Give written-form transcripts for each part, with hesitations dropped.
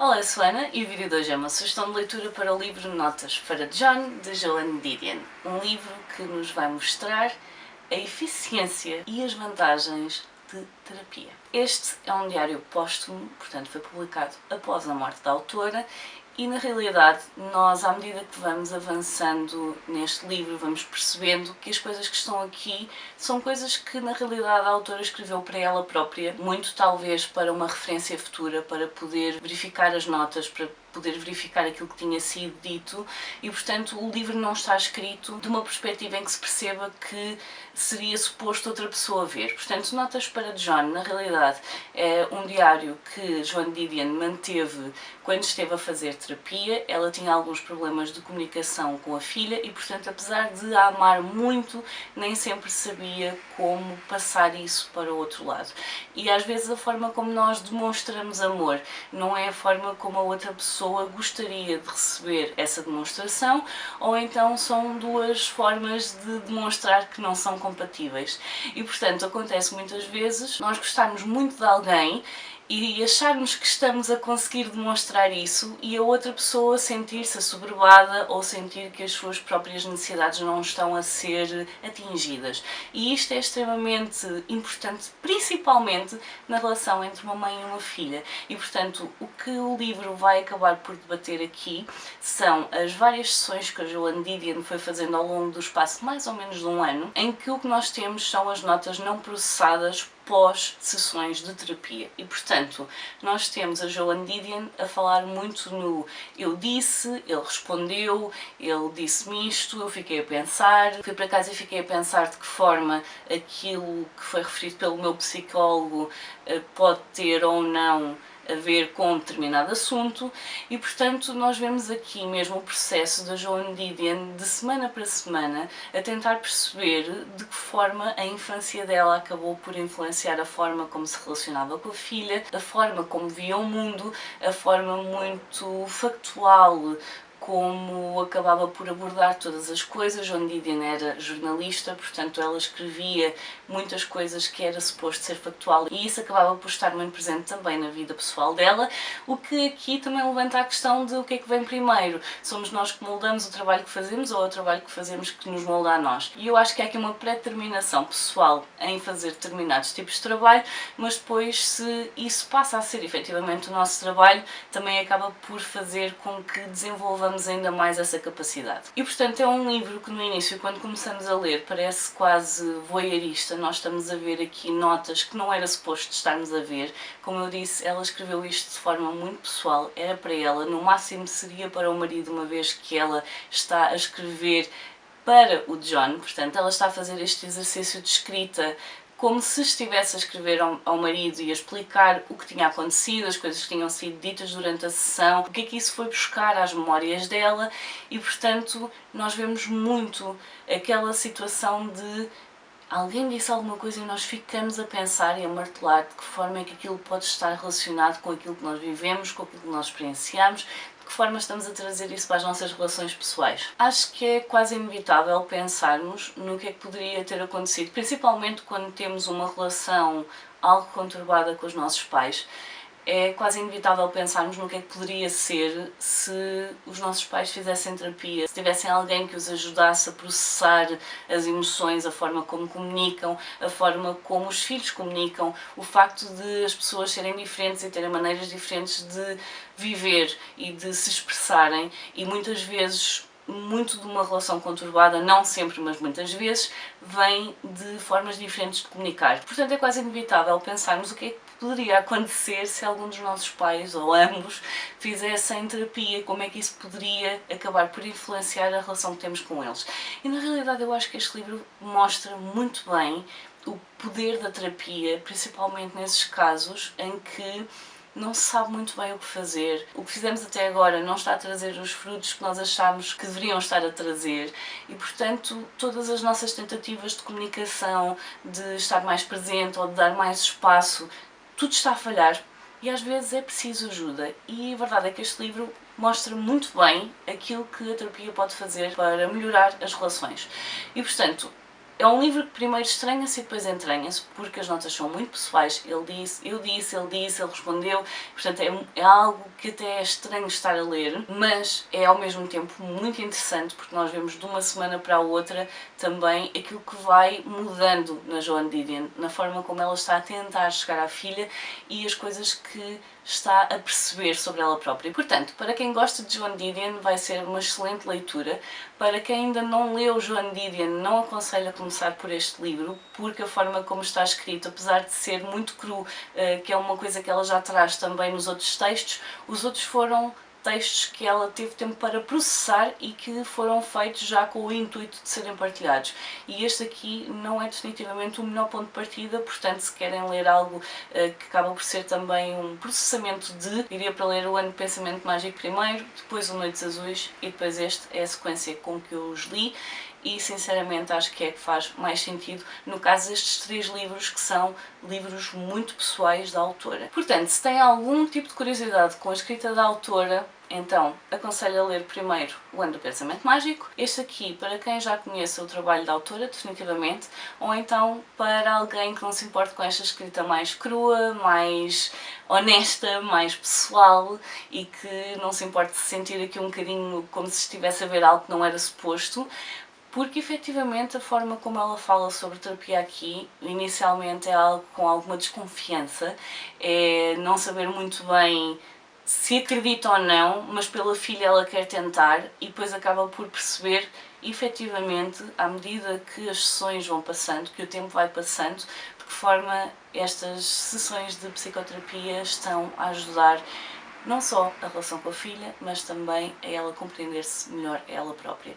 Olá, eu sou Ana e o vídeo de hoje é uma sugestão de leitura para o livro Notas para John, de Joan Didion. Um livro que nos vai mostrar a eficiência e as vantagens de terapia. Este é um diário póstumo, portanto foi publicado após a morte da autora, e na realidade nós, à medida que vamos avançando neste livro, vamos percebendo que as coisas que estão aqui são coisas que na realidade a autora escreveu para ela própria, muito talvez para uma referência futura, para poder verificar as notas, para poder verificar aquilo que tinha sido dito, e portanto o livro não está escrito de uma perspectiva em que se perceba que seria suposto outra pessoa ver. Portanto, Notas para John, na realidade, é um diário que Joan Didion manteve quando esteve a fazer terapia. Ela tinha alguns problemas de comunicação com a filha e, portanto, apesar de a amar muito, nem sempre sabia como passar isso para o outro lado. E às vezes a forma como nós demonstramos amor não é a forma como a outra pessoa gostaria de receber essa demonstração, ou então são duas formas de demonstrar que não são compatíveis. E portanto acontece muitas vezes nós gostarmos muito de alguém e acharmos que estamos a conseguir demonstrar isso e a outra pessoa sentir-se assoberbada ou sentir que as suas próprias necessidades não estão a ser atingidas. E isto é extremamente importante, principalmente na relação entre uma mãe e uma filha. E portanto o que o livro vai acabar por debater aqui são as várias sessões que a Joan Didion foi fazendo ao longo do espaço de mais ou menos de um ano, em que o que nós temos são as notas não processadas pós-sessões de terapia. E portanto, nós temos a Joan Didion a falar muito no eu disse, ele respondeu, ele disse-me isto, eu fiquei a pensar, fui para casa e fiquei a pensar de que forma aquilo que foi referido pelo meu psicólogo pode ter ou não a ver com um determinado assunto. E portanto nós vemos aqui mesmo o processo da Joan Didion de semana para semana a tentar perceber de que forma a infância dela acabou por influenciar a forma como se relacionava com a filha, a forma como via o mundo, a forma muito factual como acabava por abordar todas as coisas. Joan Didion era jornalista, portanto ela escrevia muitas coisas que era suposto ser factual e isso acabava por estar muito presente também na vida pessoal dela, o que aqui também levanta a questão de o que é que vem primeiro. Somos nós que moldamos o trabalho que fazemos ou é o trabalho que fazemos que nos molda a nós? E eu acho que há aqui uma pré-determinação pessoal em fazer determinados tipos de trabalho, mas depois se isso passa a ser efetivamente o nosso trabalho, também acaba por fazer com que desenvolvamos ainda mais essa capacidade. E portanto é um livro que no início, quando começamos a ler, parece quase voyeurista. Nós estamos a ver aqui notas que não era suposto estarmos a ver. Como eu disse, ela escreveu isto de forma muito pessoal, era para ela, no máximo seria para o marido, uma vez que ela está a escrever para o John. Portanto ela está a fazer este exercício de escrita como se estivesse a escrever ao marido e a explicar o que tinha acontecido, as coisas que tinham sido ditas durante a sessão, o que é que isso foi buscar às memórias dela. E portanto nós vemos muito aquela situação de alguém disse alguma coisa e nós ficamos a pensar e a martelar de que forma é que aquilo pode estar relacionado com aquilo que nós vivemos, com aquilo que nós experienciamos, de que forma estamos a trazer isso para as nossas relações pessoais. Acho que é quase inevitável pensarmos no que é que poderia ter acontecido, principalmente quando temos uma relação algo conturbada com os nossos pais. É quase inevitável pensarmos no que é que poderia ser se os nossos pais fizessem terapia, se tivessem alguém que os ajudasse a processar as emoções, a forma como comunicam, a forma como os filhos comunicam, o facto de as pessoas serem diferentes e terem maneiras diferentes de viver e de se expressarem, e muitas vezes muito de uma relação conturbada, não sempre, mas muitas vezes, vem de formas diferentes de comunicar. Portanto, é quase inevitável pensarmos o que é que poderia acontecer se algum dos nossos pais, ou ambos, fizessem terapia, como é que isso poderia acabar por influenciar a relação que temos com eles. E na realidade eu acho que este livro mostra muito bem o poder da terapia, principalmente nesses casos em que não se sabe muito bem o que fazer. O que fizemos até agora não está a trazer os frutos que nós achamos que deveriam estar a trazer e, portanto, todas as nossas tentativas de comunicação, de estar mais presente ou de dar mais espaço, tudo está a falhar e às vezes é preciso ajuda. E a verdade é que este livro mostra muito bem aquilo que a terapia pode fazer para melhorar as relações. E, portanto, É um livro que primeiro estranha-se e depois entranha-se, porque as notas são muito pessoais. Ele disse, eu disse, ele respondeu. Portanto, é algo que até é estranho estar a ler, mas é ao mesmo tempo muito interessante, porque nós vemos de uma semana para a outra também aquilo que vai mudando na Joan Didion, na forma como ela está a tentar chegar à filha e as coisas que está a perceber sobre ela própria. Portanto, para quem gosta de Joan Didion, vai ser uma excelente leitura. Para quem ainda não leu Joan Didion, não aconselho a começar por este livro, porque a forma como está escrito, apesar de ser muito cru, que é uma coisa que ela já traz também nos outros textos, os outros foram textos que ela teve tempo para processar e que foram feitos já com o intuito de serem partilhados. E este aqui não é definitivamente o melhor ponto de partida, portanto, se querem ler algo que acaba por ser também um processamento de, iria para ler o Ano de Pensamento Mágico primeiro, depois o Noites Azuis e depois este é a sequência com que eu os li. E sinceramente acho que é que faz mais sentido no caso destes 3 livros, que são livros muito pessoais da autora. Portanto, se tem algum tipo de curiosidade com a escrita da autora, então aconselho a ler primeiro O Ano do Pensamento Mágico. Este aqui, para quem já conheça o trabalho da autora, definitivamente, ou então para alguém que não se importe com esta escrita mais crua, mais honesta, mais pessoal e que não se importe de se sentir aqui um bocadinho como se estivesse a ver algo que não era suposto. Porque efetivamente a forma como ela fala sobre terapia aqui, inicialmente é algo com alguma desconfiança, é não saber muito bem se acredita ou não, mas pela filha ela quer tentar e depois acaba por perceber, efetivamente, à medida que as sessões vão passando, que o tempo vai passando, de que forma estas sessões de psicoterapia estão a ajudar não só a relação com a filha, mas também a ela compreender-se melhor a ela própria.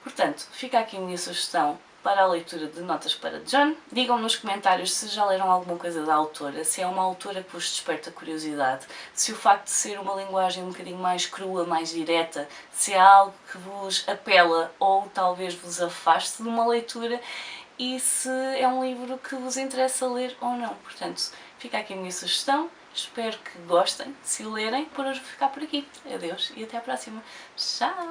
Portanto, fica aqui a minha sugestão para a leitura de Notas para John. Digam nos comentários se já leram alguma coisa da autora, se é uma autora que vos desperta curiosidade, se o facto de ser uma linguagem um bocadinho mais crua, mais direta, se é algo que vos apela ou talvez vos afaste de uma leitura e se é um livro que vos interessa ler ou não. Portanto, fica aqui a minha sugestão. Espero que gostem, se lerem. Por hoje vou ficar por aqui. Adeus e até à próxima. Tchau!